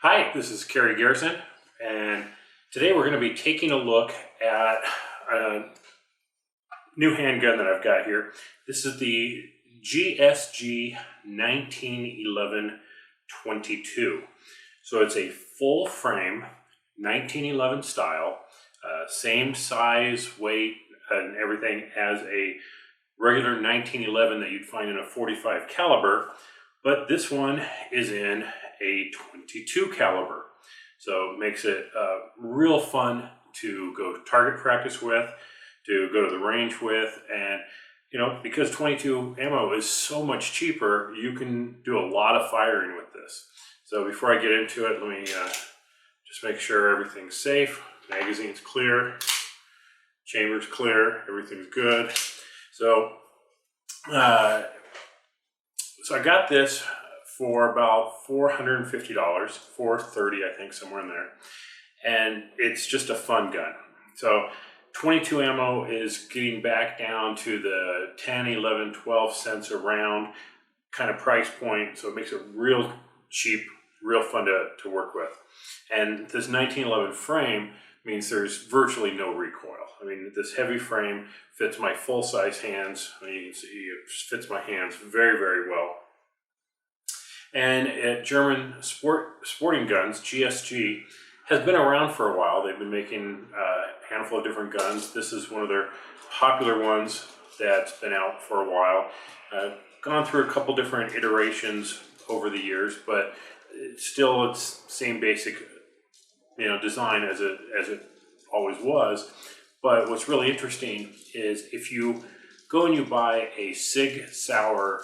Hi, this is Kerry Garrison, and today we're going to be taking a look at a new handgun that I've got here. This is the GSG 1911-22. So it's a full frame 1911 style, same size, weight, and everything as a regular 1911 that you'd find in a 45 caliber, but this one is in a 22 caliber. So it makes it real fun to go target practice with, to go to the range with, and because 22 ammo is so much cheaper, you can do a lot of firing with this. So before I get into it, let me just make sure everything's safe. Magazine's clear, chamber's clear, everything's good. So I got this for about $450, $430, I think, somewhere in there. And it's just a fun gun. So 22 ammo is getting back down to the 10, 11, 12 cents a round kind of price point. So it makes it real cheap, real fun to work with. And this 1911 frame means there's virtually no recoil. I mean, this heavy frame fits my full-size hands. I mean, you can see it fits my hands very, very well. And at German Sporting Guns, GSG, has been around for a while. They've been making a handful of different guns. This is one of their popular ones that's been out for a while. Gone through a couple different iterations over the years, but still it's same basic design as it always was. But what's really interesting is if you go and you buy a Sig Sauer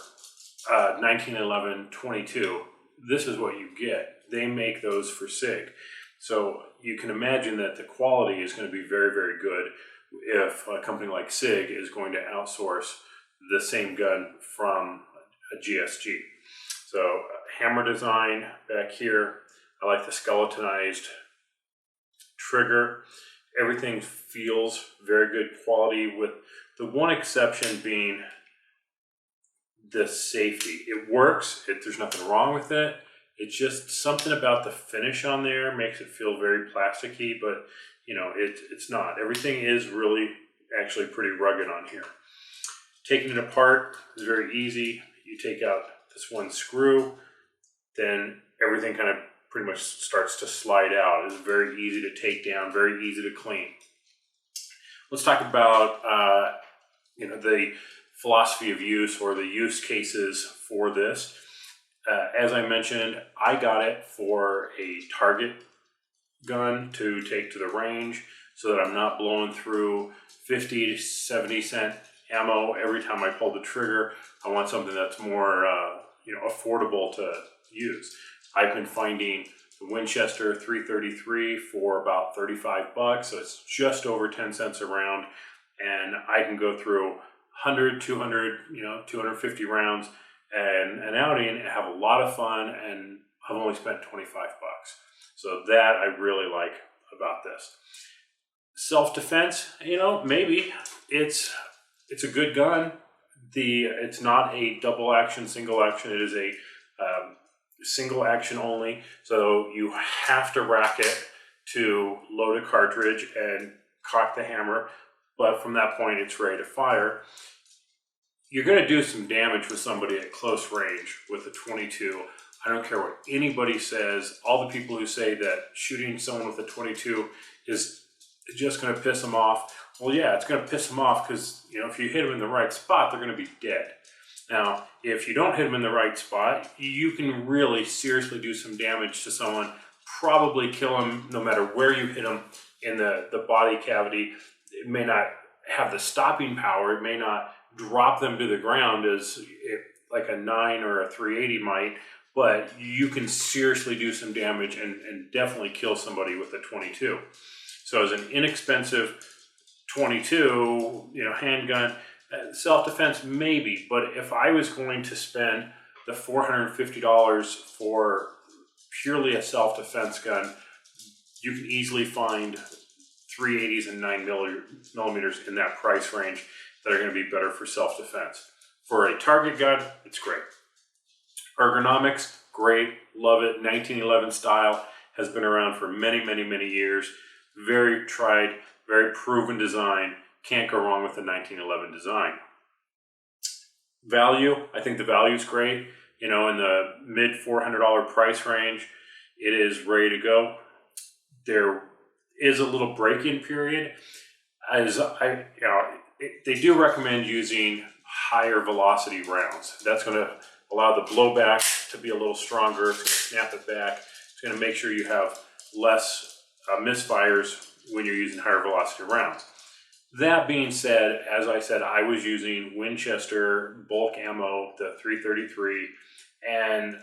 1911-22, this is what you get. They make those for Sig. So you can imagine that the quality is going to be very, very good if a company like Sig is going to outsource the same gun from a GSG. So hammer design back here. I like the skeletonized trigger. Everything feels very good quality, with the one exception being the safety. It works, there's nothing wrong with it. It's just something about the finish on there makes it feel very plasticky, but it's not. Everything is really actually pretty rugged on here. Taking it apart is very easy. You take out this one screw, then everything kind of pretty much starts to slide out. It's very easy to take down, very easy to clean. Let's talk about the philosophy of use, or the use cases for this. As I mentioned, I got it for a target gun to take to the range, so that I'm not blowing through 50 to 70 cent ammo every time I pull the trigger. I want something that's more affordable to use. I've been finding the Winchester 333 for about 35 bucks, so it's just over 10 cents a round, and I can go through 100, 200, 250 rounds and an outing and have a lot of fun, and I've only spent 25 bucks. So that I really like about this. Self-defense, maybe it's a good gun. It's not a double action, single action. It is a single action only. So you have to rack it to load a cartridge and cock the hammer. But from that point, it's ready to fire. You're going to do some damage with somebody at close range with a 22. I don't care what anybody says. All the people who say that shooting someone with a 22 is just going to piss them off. Well, yeah, it's going to piss them off because, if you hit them in the right spot, they're going to be dead. Now, if you don't hit them in the right spot, you can really seriously do some damage to someone, probably kill them no matter where you hit them in the body cavity. It may not have the stopping power. It may not drop them to the ground like a 9 or a 380 might, but you can seriously do some damage and definitely kill somebody with a 22. So as an inexpensive 22, handgun, self-defense maybe, but if I was going to spend the $450 for purely a self-defense gun, you can easily find 380s and 9 millimeters in that price range that are going to be better for self-defense. For a target gun, it's great. Ergonomics, great, love it. 1911 style has been around for many, many, many years. Very tried, very proven design. Can't go wrong with the 1911 design. Value, I think the value is great. You know, in the mid $400 price range, it is ready to go. There is a little break-in period. They do recommend using higher velocity rounds. That's going to allow the blowback to be a little stronger. It's going to snap it back. It's going to make sure you have less misfires when you're using higher velocity rounds. That being said, as I said, I was using Winchester bulk ammo, the 333, and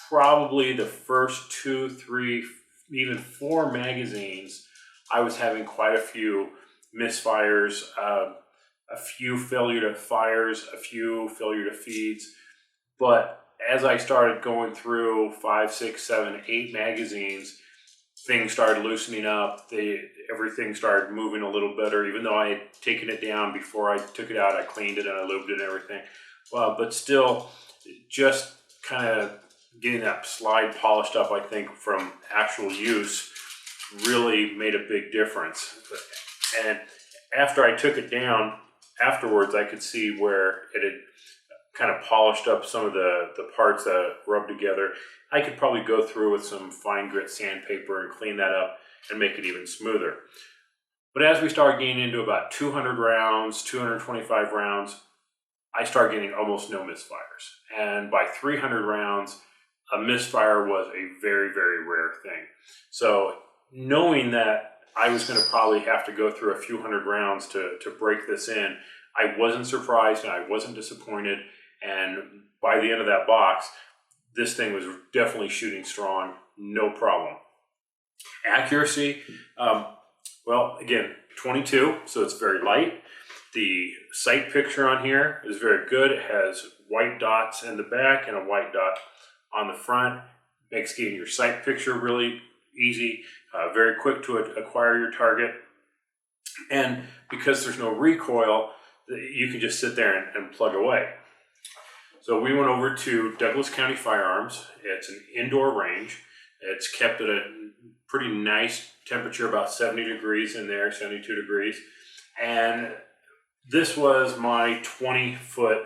probably the first 2, 3, even 4 magazines, I was having quite a few misfires, a few failure to fires, a few failure to feeds. But as I started going through 5, 6, 7, 8 magazines, things started loosening up. Everything started moving a little better. Even though I had taken it down before I took it out, I cleaned it and I lubed it and everything. But still, just kind of getting that slide polished up, I think, from actual use really made a big difference. And after I took it down, afterwards, I could see where it had kind of polished up some of the parts that rubbed together. I could probably go through with some fine grit sandpaper and clean that up and make it even smoother. But as we started getting into about 200 rounds, 225 rounds, I started getting almost no misfires. And by 300 rounds, a misfire was a very, very rare thing. So knowing that I was going to probably have to go through a few hundred rounds to break this in, I wasn't surprised and I wasn't disappointed. And by the end of that box, this thing was definitely shooting strong, no problem. Accuracy, well, again, 22, so it's very light. The sight picture on here is very good. It has white dots in the back and a white dot on the front. Makes getting your sight picture really easy, very quick to acquire your target. And because there's no recoil, you can just sit there and plug away. So we went over to Douglas County Firearms. It's an indoor range. It's kept at a pretty nice temperature, about 70 degrees in there, 72 degrees. And this was my 20-foot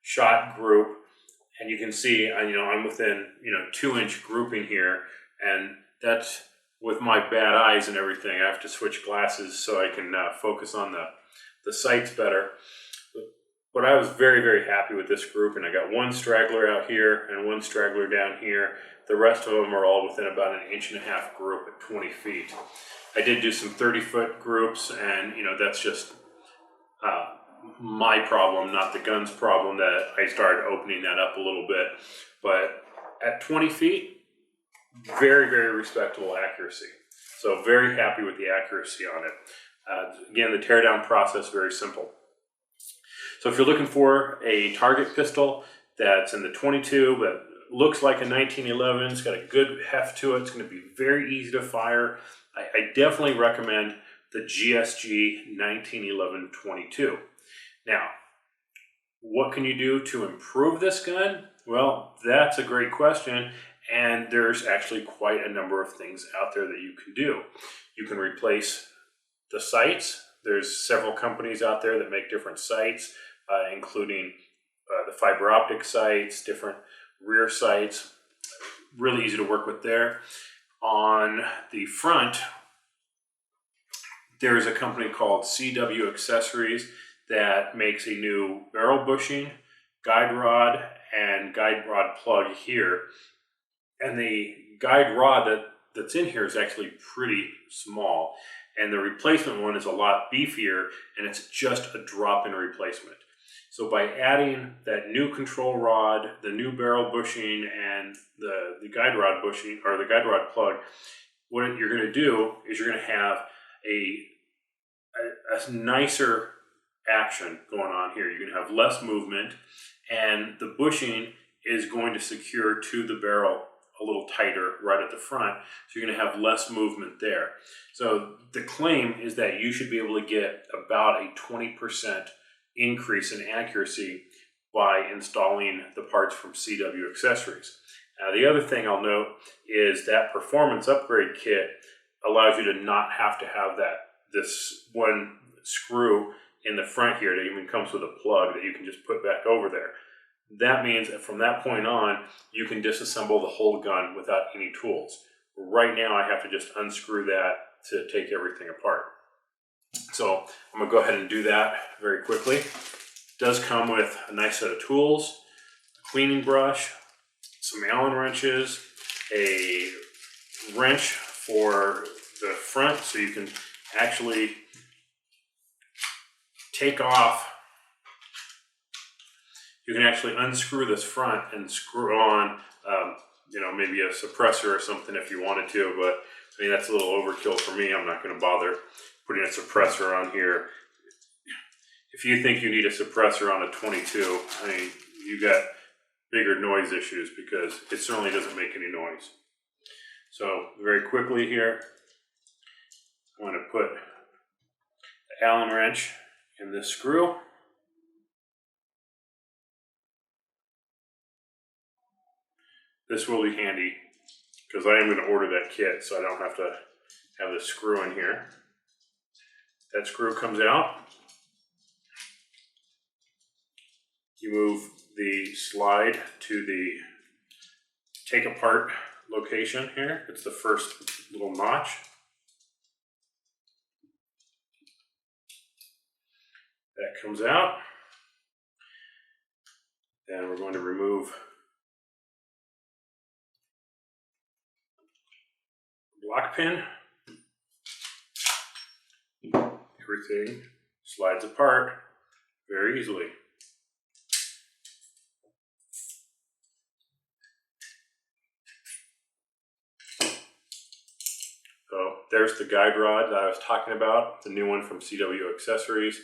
shot group. And you can see, I'm within, 2-inch grouping here. And that's with my bad eyes and everything. I have to switch glasses so I can focus on the sights better. But I was very, very happy with this group, and I got one straggler out here and one straggler down here. The rest of them are all within about an 1.5-inch group at 20 feet. I did do some 30-foot groups, and that's just my problem, not the gun's problem, that I started opening that up a little bit. But at 20 feet, very, very respectable accuracy. So very happy with the accuracy on it. Again, the teardown process, very simple. So if you're looking for a target pistol that's in the 22 but looks like a 1911, it's got a good heft to it, it's going to be very easy to fire, I definitely recommend the GSG 1911 22. Now, what can you do to improve this gun? Well, that's a great question, and there's actually quite a number of things out there that you can do. You can replace the sights. There's several companies out there that make different sights, including the fiber optic sights, different rear sights. Really easy to work with there. On the front, there's a company called CW Accessories that makes a new barrel bushing, guide rod, and guide rod plug here. And the guide rod that's in here is actually pretty small. And the replacement one is a lot beefier, and it's just a drop-in replacement. So by adding that new control rod, the new barrel bushing, and the guide rod bushing, or the guide rod plug, what you're going to do is you're going to have a nicer action going on here. You're going to have less movement, and the bushing is going to secure to the barrel a little tighter right at the front, so you're going to have less movement there. So the claim is that you should be able to get about a 20% increase in accuracy by installing the parts from CW Accessories. The other thing I'll note is that performance upgrade kit allows you to not have to have this one screw in the front here that even comes with a plug that you can just put back over there. That means that from that point on, you can disassemble the whole gun without any tools. Right now, I have to just unscrew that to take everything apart. So I'm gonna go ahead and do that very quickly. It does come with a nice set of tools, a cleaning brush, some Allen wrenches, a wrench for the front so you can actually take off. You can actually unscrew this front and screw on, maybe a suppressor or something if you wanted to, but I mean, that's a little overkill for me. I'm not going to bother putting a suppressor on here. If you think you need a suppressor on a 22, I mean, you got bigger noise issues because it certainly doesn't make any noise. So very quickly here, I'm going to put the Allen wrench in this screw. This will be handy because I am going to order that kit so I don't have to have this screw in here. That screw comes out. You move the slide to the take apart location here. It's the first little notch. That comes out. Then we're going to remove the block pin. Everything slides apart very easily. So there's the guide rod that I was talking about, the new one from CW Accessories. A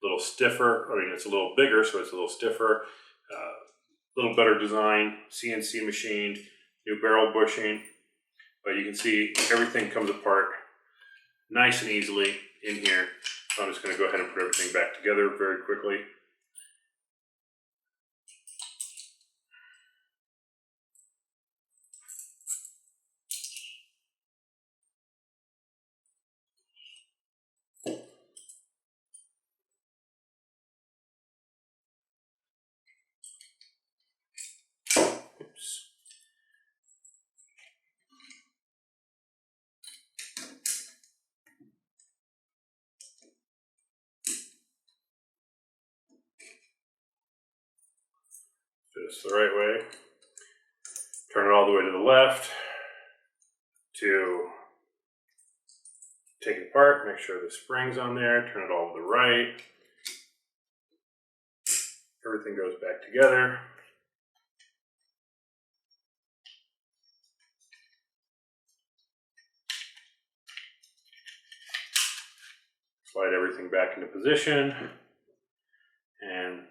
little stiffer, I mean it's a little bigger, so it's a little stiffer, a little better design, CNC machined, new barrel bushing. But you can see everything comes apart nice and easily in here. So I'm just going to go ahead and put everything back together very quickly. Oops. Just the right way. Turn it all the way to the left to take it apart, make sure the spring's on there, turn it all to the right. Everything goes back together. Slide everything back into position and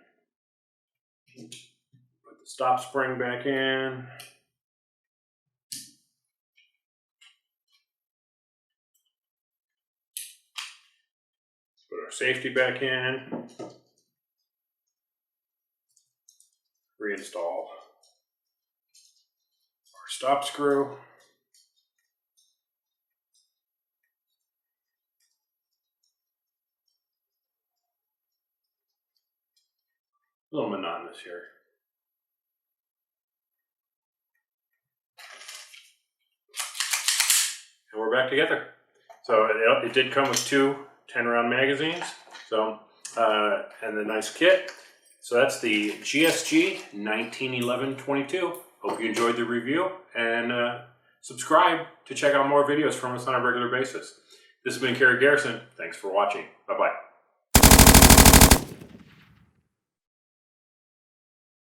put the stop spring back in. Put our safety back in. Reinstall our stop screw. A little monotonous here. And we're back together. So it did come with two 10-round magazines, so and the nice kit. So that's the GSG 1911-22. Hope you enjoyed the review, and subscribe to check out more videos from us on a regular basis. This has been Kerry Garrison. Thanks for watching. Bye-bye.